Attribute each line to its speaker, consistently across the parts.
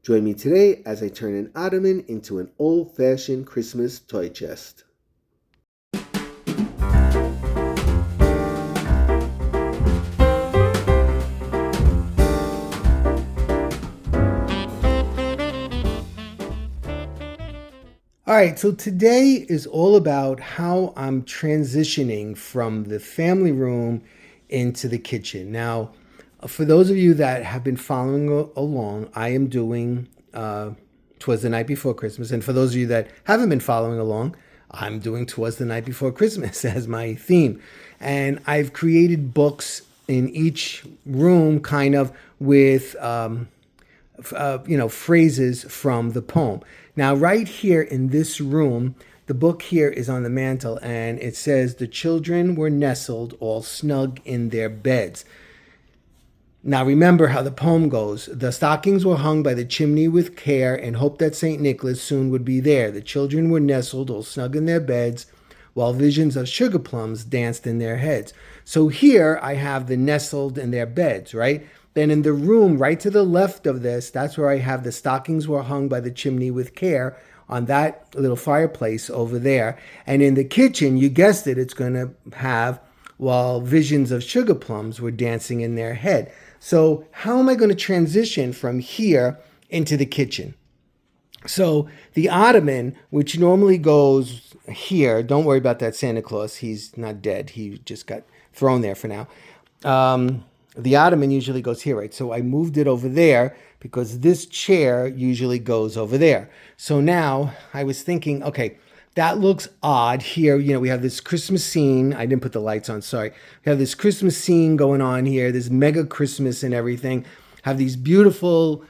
Speaker 1: Join me today as I turn an ottoman into an old-fashioned Christmas toy chest. All right, so today is all about how I'm transitioning from the family room into the kitchen. Now, for those of you that have been following along, I am doing Twas the Night Before Christmas. And for those of you that haven't been following along, I'm doing Twas the Night Before Christmas as my theme. And I've created books in each room kind of with phrases from the poem. Now, right here in this room, the book here is on the mantle, and it says, "The children were nestled all snug in their beds." Now, remember how the poem goes. "The stockings were hung by the chimney with care and hoped that St. Nicholas soon would be there. The children were nestled all snug in their beds, while visions of sugar plums danced in their heads." So here I have the nestled in their beds, right? Then in the room right to the left of this, that's where I have the stockings were hung by the chimney with care on that little fireplace over there. And in the kitchen, you guessed it, it's going to have, while visions of sugar plums were dancing in their head. So how am I going to transition from here into the kitchen? So the ottoman, which normally goes here, don't worry about that Santa Claus. He's not dead. He just got thrown there for now. The ottoman usually goes here, right? So I moved it over there because this chair usually goes over there. So now I was thinking, okay, that looks odd here. You know, we have this Christmas scene. I didn't put the lights on, sorry. We have this Christmas scene going on here, this mega Christmas and everything. Have these beautiful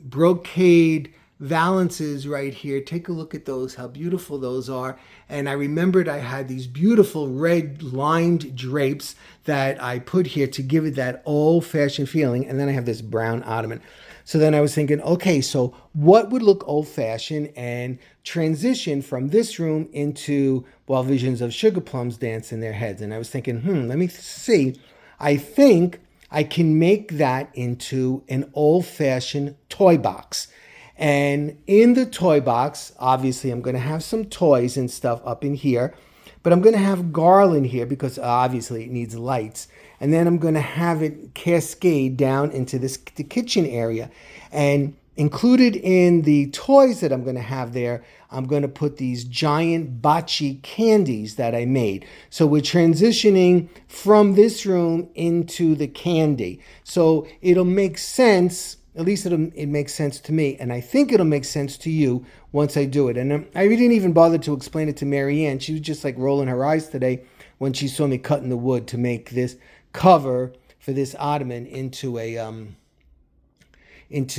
Speaker 1: brocade valances right here. Take a look at those, how beautiful those are. And I remembered I had these beautiful red lined drapes that I put here to give it that old-fashioned feeling. And then I have this brown ottoman. So then I was thinking, okay, so what would look old-fashioned and transition from this room into while visions of sugar plums dance in their heads? And I was thinking, let me see. I think I can make that into an old-fashioned toy box. And in the toy box, obviously, I'm going to have some toys and stuff up in here. But I'm going to have garland here because obviously it needs lights. And then I'm going to have it cascade down into the kitchen area. And included in the toys that I'm going to have there, I'm going to put these giant bocce candies that I made. So we're transitioning from this room into the candy. So it'll make sense. At least it makes sense to me, and I think it'll make sense to you once I do it. And I didn't even bother to explain it to Mary Ann. She was just like rolling her eyes today when she saw me cutting the wood to make this cover for this ottoman into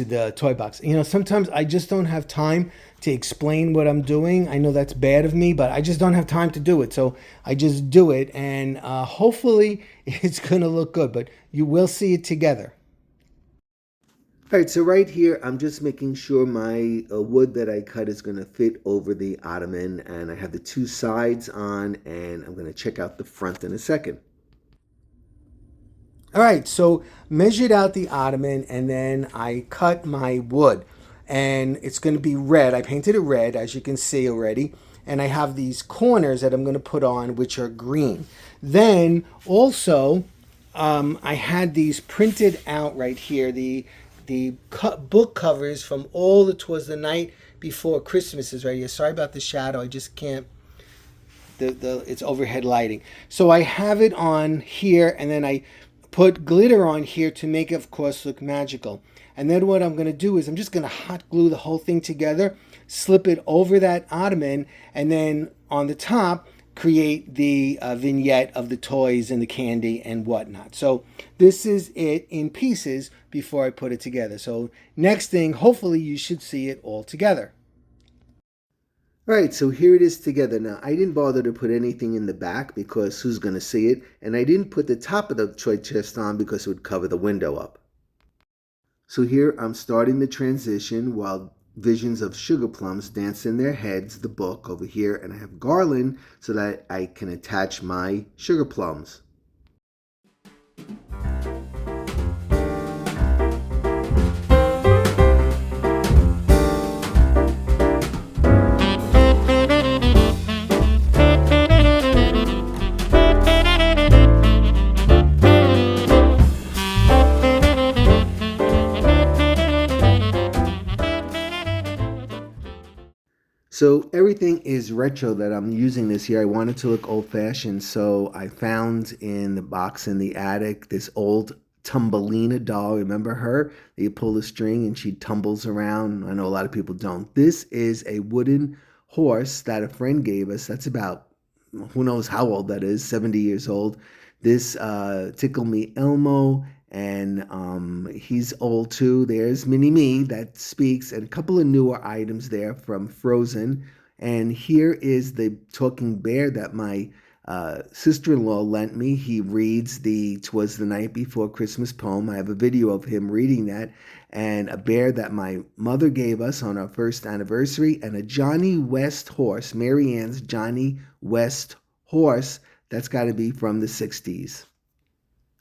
Speaker 1: the toy box. You know, sometimes I just don't have time to explain what I'm doing. I know that's bad of me, but I just don't have time to do it. So I just do it, and hopefully it's going to look good, but you will see it together. All right, so right here, I'm just making sure my wood that I cut is going to fit over the ottoman, and I have the two sides on, and I'm going to check out the front in a second. All right, so measured out the ottoman, and then I cut my wood, and it's going to be red. I painted it red, as you can see already, and I have these corners that I'm going to put on, which are green. Then also, I had these printed out right here, the book covers from all the Twas the Night Before Christmas is right here. Sorry about the shadow. I just can't. It's overhead lighting. So I have it on here, and then I put glitter on here to make it, of course, look magical. And then what I'm going to do is I'm just going to hot glue the whole thing together, slip it over that ottoman, and then on the top, create the vignette of the toys and the candy and whatnot. So this is it in pieces before I put it together. So next thing, hopefully you should see it all together. All right, so here it is together. Now, I didn't bother to put anything in the back because who's going to see it? And I didn't put the top of the toy chest on because it would cover the window up. So here I'm starting the transition while visions of sugar plums dance in their heads, the book over here, and I have garland so that I can attach my sugar plums. So everything is retro that I'm using this year. I wanted to look old-fashioned, so I found in the box in the attic this old Thumbelina doll. Remember her? You pull the string and she tumbles around. I know a lot of people don't. This is a wooden horse that a friend gave us. That's about, who knows how old that is, 70 years old. This Tickle Me Elmo, and he's old too. There's Mini Me that speaks, and a couple of newer items there from Frozen. And here is the talking bear that my sister-in-law lent me. He reads the "Twas the Night Before Christmas" poem. I have a video of him reading that, and a bear that my mother gave us on our first anniversary, and a Johnny West horse, Mary Ann's Johnny West horse. That's got to be from the 60s.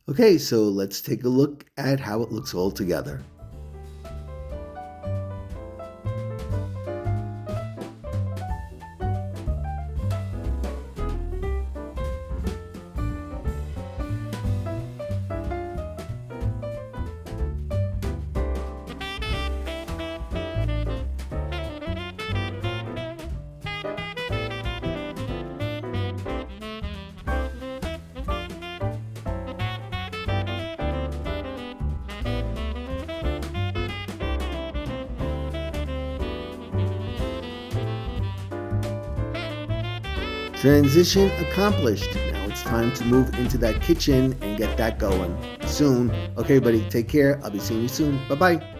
Speaker 1: Okay, so let's take a look at how it looks all together. Transition accomplished. Now it's time to move into that kitchen and get that going soon. Okay, everybody, take care. I'll be seeing you soon. Bye-bye.